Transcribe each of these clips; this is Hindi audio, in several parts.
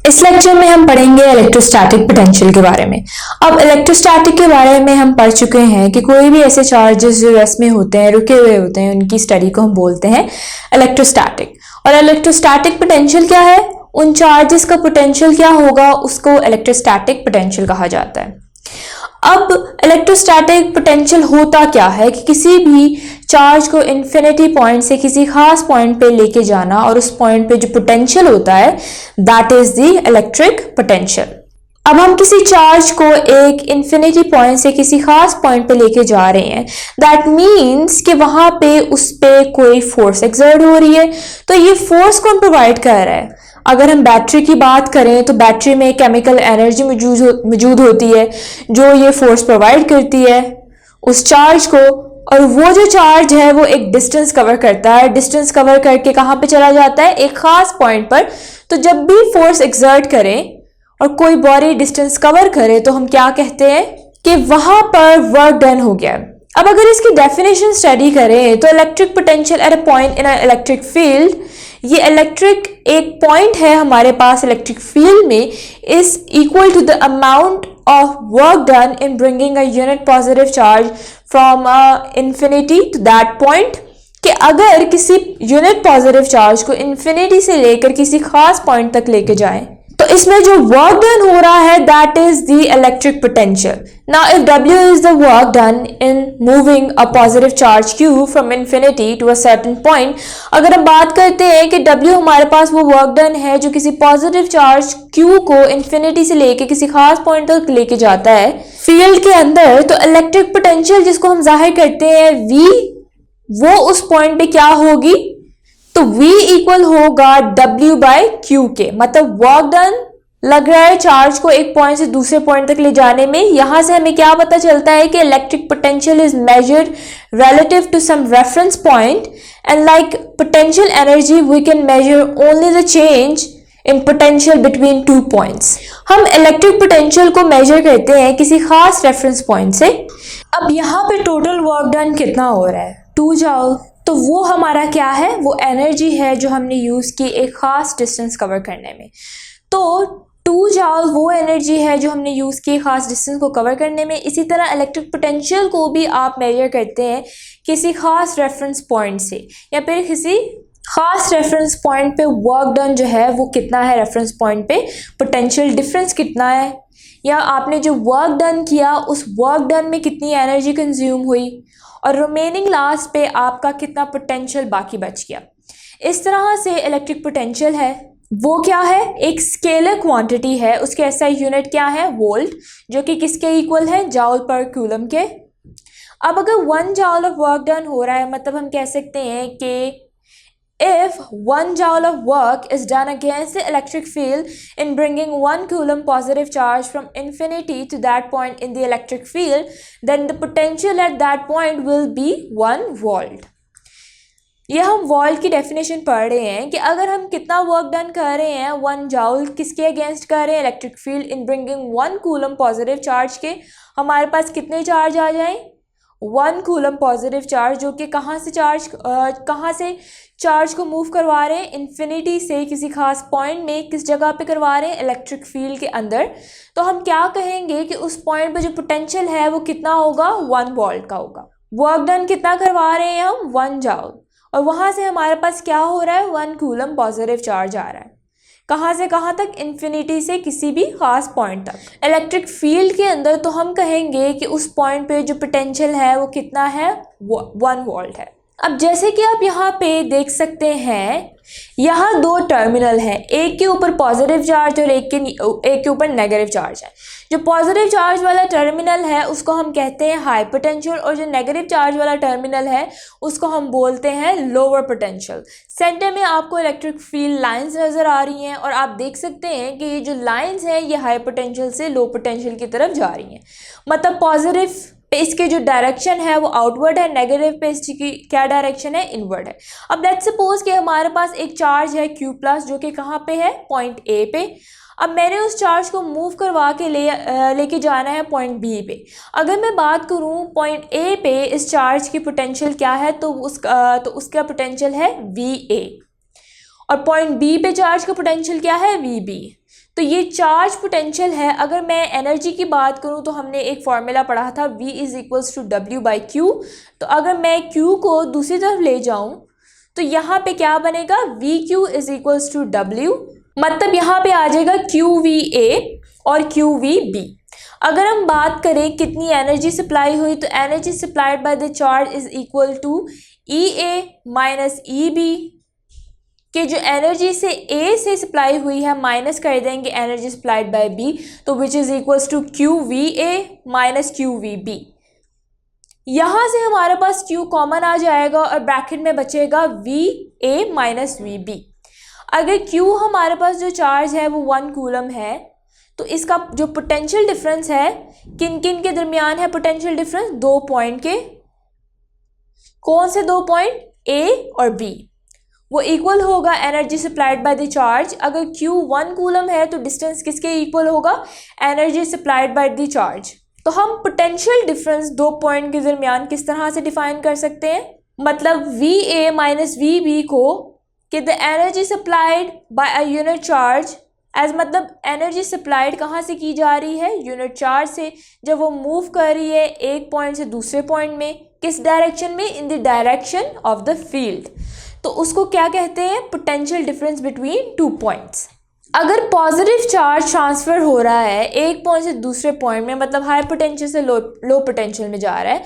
इस लेक्चर में हम पढ़ेंगे इलेक्ट्रोस्टैटिक पोटेंशियल के बारे में। अब इलेक्ट्रोस्टैटिक के बारे में हम पढ़ चुके हैं कि कोई भी ऐसे चार्जेस जो रेस्ट में होते हैं, रुके हुए होते हैं, उनकी स्टडी को हम बोलते हैं इलेक्ट्रोस्टैटिक। और इलेक्ट्रोस्टैटिक पोटेंशियल क्या है? उन चार्जेस का पोटेंशियल क्या होगा, उसको इलेक्ट्रोस्टैटिक पोटेंशियल कहा जाता है। अब इलेक्ट्रोस्टैटिक पोटेंशियल होता क्या है कि किसी भी चार्ज को इन्फिनिटी पॉइंट से किसी खास पॉइंट पे लेके जाना, और उस पॉइंट पे जो पोटेंशियल होता है that is the electric potential. अब हम किसी चार्ज को एक इन्फिनिटी पॉइंट से किसी खास पॉइंट पे लेके जा रहे हैं, दैट मीन्स कि वहां पे उस पे कोई फोर्स एक्सर्ट हो रही है। तो ये फोर्स कौन प्रोवाइड कर रहा है? अगर हम बैटरी की बात करें तो बैटरी में केमिकल एनर्जी मौजूद होती है जो ये फोर्स प्रोवाइड करती है उस चार्ज को, और वो जो चार्ज है वो एक डिस्टेंस कवर करता है। डिस्टेंस कवर करके कहाँ पे चला जाता है? एक खास पॉइंट पर। तो जब भी फोर्स एक्सर्ट करें और कोई बॉडी डिस्टेंस कवर करे तो हम क्या कहते हैं कि वहां पर वर्क डन हो गया। अब अगर इसकी डेफिनेशन स्टडी करें तो electric potential at a point in a electric field, ये इलेक्ट्रिक एक पॉइंट है हमारे पास इलेक्ट्रिक फील्ड में, is equal to the amount of work done in bringing a unit positive charge from infinity to that point. कि अगर किसी यूनिट पॉजिटिव चार्ज को इंफिनिटी से लेकर किसी खास पॉइंट तक लेके जाएं तो इसमें जो वर्क डन हो रहा है that is the electric potential. Now if W is the work done in moving a positive charge Q from infinity to a certain point, अगर हम बात करते हैं कि W हमारे पास वो वर्क डन है जो किसी पॉजिटिव चार्ज Q को इंफिनिटी से लेके किसी खास पॉइंट तक लेके जाता है फील्ड के अंदर, तो इलेक्ट्रिक पोटेंशियल जिसको हम जाहिर करते हैं V, वो उस पॉइंट पे क्या होगी? तो V इक्वल होगा W बाय Q के। मतलब वर्क डन लग रहा है चार्ज को एक पॉइंट से दूसरे पॉइंट तक ले जाने में। यहां से हमें क्या पता चलता है कि electric potential is measured relative to some reference point, and like potential energy we can measure only the change in potential between two points। हम इलेक्ट्रिक पोटेंशियल को मेजर करते हैं किसी खास रेफरेंस पॉइंट से। अब यहाँ पे टोटल वर्क डन कितना हो रहा है? 2 जूल। तो वो हमारा क्या है? वो एनर्जी है जो हमने यूज की एक खास डिस्टेंस कवर करने में। तो 2 जूल वो एनर्जी है जो हमने यूज की खास डिस्टेंस को कवर करने में। इसी तरह इलेक्ट्रिक पोटेंशियल को भी आप मेजर करते हैं किसी खास रेफरेंस पॉइंट से, या फिर किसी खास रेफरेंस पॉइंट पे वर्क डन जो है वो कितना है, रेफरेंस पॉइंट पे पोटेंशियल डिफरेंस कितना है, या आपने जो वर्क डन किया उस वर्क डन में कितनी एनर्जी कंज्यूम हुई, और रिमेनिंग लास्ट पे आपका कितना पोटेंशियल बाकी बच गया। इस तरह से इलेक्ट्रिक पोटेंशियल है वो क्या है? एक स्केलर क्वांटिटी है, उसके एसआई यूनिट क्या है? वोल्ट, जो कि किसके इक्वल है? जूल पर कूलम के। अब अगर 1 जूल ऑफ वर्क डन हो रहा है, मतलब हम कह सकते हैं कि if 1 joule of work is done against the electric field in bringing 1 coulomb positive charge from infinity to that point in the electric field, then the potential at that point will be 1 volt। यह हम वोल्ट की डेफिनेशन पढ़ रहे हैं कि अगर हम कितना वर्क डन कर रहे हैं 1 जूल किसके अगेंस्ट कर रहे हैं? Electric field in bringing 1 coulomb positive charge के। हमारे पास कितने चार्ज आ जाएं? 1 कूलम पॉजिटिव चार्ज, जो कि कहाँ से चार्ज को मूव करवा रहे हैं? इन्फिनिटी से किसी खास पॉइंट में। किस जगह पे करवा रहे हैं? इलेक्ट्रिक फील्ड के अंदर। तो हम क्या कहेंगे कि उस पॉइंट पे जो पोटेंशियल है वो कितना होगा? 1 वोल्ट का होगा। वर्क डन कितना करवा रहे हैं हम? 1 जूल, और वहां से हमारे पास क्या हो रहा है? 1 कूलम पॉजिटिव चार्ज आ रहा है। कहाँ से कहाँ तक? इन्फिनिटी से किसी भी खास पॉइंट तक इलेक्ट्रिक फील्ड के अंदर। तो हम कहेंगे कि उस पॉइंट पे जो पोटेंशियल है वो कितना है? 1 वोल्ट है। अब जैसे कि आप यहाँ पे देख सकते हैं, यहाँ 2 टर्मिनल हैं, एक के ऊपर पॉजिटिव चार्ज और एक के ऊपर नेगेटिव चार्ज है। जो पॉजिटिव चार्ज वाला टर्मिनल है उसको हम कहते हैं हाई पोटेंशियल, और जो नेगेटिव चार्ज वाला टर्मिनल है उसको हम बोलते हैं लोअर पोटेंशियल। सेंटर में आपको इलेक्ट्रिक फील्ड लाइंस नज़र आ रही हैं, और आप देख सकते हैं कि ये जो लाइंस हैं ये हाई पोटेंशियल से लो पोटेंशियल की तरफ जा रही हैं। मतलब पॉजिटिव पे इसके जो डायरेक्शन है वो आउटवर्ड है, नेगेटिव पे इसकी क्या डायरेक्शन है? इनवर्ड है। अब लेट्स सपोज कि हमारे पास एक चार्ज है Q+, जो कि कहाँ पे है? पॉइंट A पे। अब मैंने उस चार्ज को मूव करवा के लेके जाना है पॉइंट B पे। अगर मैं बात करूँ पॉइंट A पे इस चार्ज की पोटेंशियल क्या है, तो उसका पोटेंशियल है VA, और पॉइंट B पे चार्ज का पोटेंशियल क्या है? VB। तो ये चार्ज पोटेंशियल है। अगर मैं एनर्जी की बात करूं तो हमने एक फॉर्मूला पढ़ा था V is equals to W/Q। तो अगर मैं Q को दूसरी तरफ ले जाऊं तो यहाँ पे क्या बनेगा, VQ is equals to W, मतलब यहाँ पे आ जाएगा QVA और QVB। अगर हम बात करें कितनी एनर्जी सप्लाई हुई, तो energy supplied by the charge is equal to EA minus EB कि जो एनर्जी से A से सप्लाई हुई है माइनस कर देंगे एनर्जी सप्लाइड बाय B, तो which is equals to QVA minus QVB। यहाँ से हमारे पास Q कॉमन आ जाएगा और ब्रैकेट में बचेगा VA माइनस VB। अगर Q हमारे पास जो चार्ज है वो 1 कूलम है, तो इसका जो पोटेंशियल डिफरेंस है किन किन के दरमियान है, पोटेंशियल डिफरेंस 2 पॉइंट के। कौन से 2 पॉइंट, A और B, वो इक्वल होगा energy supplied by the charge. अगर Q 1 कूलम है तो डिस्टेंस किसके इक्वल होगा, energy supplied by the charge. तो हम पोटेंशियल डिफरेंस 2 पॉइंट के दरमियान किस तरह से डिफाइन कर सकते हैं, मतलब VA माइनस VB को कि the energy supplied by a unit charge as, मतलब एनर्जी सप्लाइड कहाँ से की जा रही है, यूनिट चार्ज से, जब वो मूव कर रही है एक पॉइंट से दूसरे पॉइंट में, किस डायरेक्शन में, in the direction of the field. तो उसको क्या कहते हैं, पोटेंशियल डिफरेंस बिटवीन 2 पॉइंट्स। अगर पॉजिटिव चार्ज ट्रांसफर हो रहा है एक पॉइंट से दूसरे पॉइंट में, मतलब हाई पोटेंशियल से लो पोटेंशियल में जा रहा है,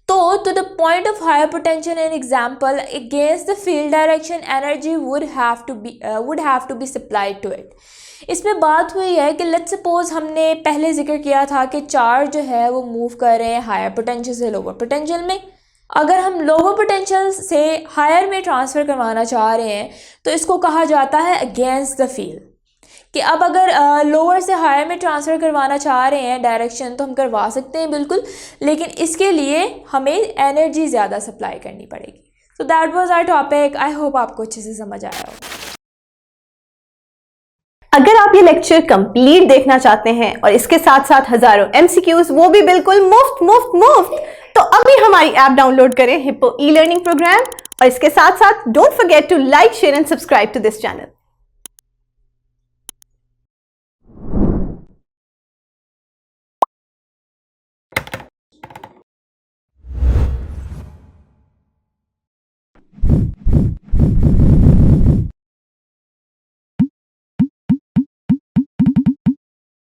तो the point of higher potential an example against the field direction energy would have to be supplied to it. इसमें बात हुई है कि लेट्स सपोज हमने पहले जिक्र किया था कि चार्ज जो है वो मूव कर रहे हैं हायर पोटेंशियल से लोअर पोटेंशियल में। अगर हम लोअर पोटेंशियल से हायर में ट्रांसफ़र करवाना चाह रहे हैं तो इसको कहा जाता है अगेंस्ट द फील्ड, कि अब अगर लोअर से हायर में ट्रांसफ़र करवाना चाह रहे हैं डायरेक्शन, तो हम करवा सकते हैं बिल्कुल, लेकिन इसके लिए हमें एनर्जी ज़्यादा सप्लाई करनी पड़ेगी। So that was our topic. I hope आपको अच्छे से समझ आया हो। अगर आप ये लेक्चर कंप्लीट देखना चाहते हैं और इसके साथ साथ हजारों MCQs, वो भी बिल्कुल मुफ्त, तो अभी हमारी ऐप डाउनलोड करें, हिप्पो ई लर्निंग प्रोग्राम, और इसके साथ साथ don't forget to like, share and subscribe to this channel.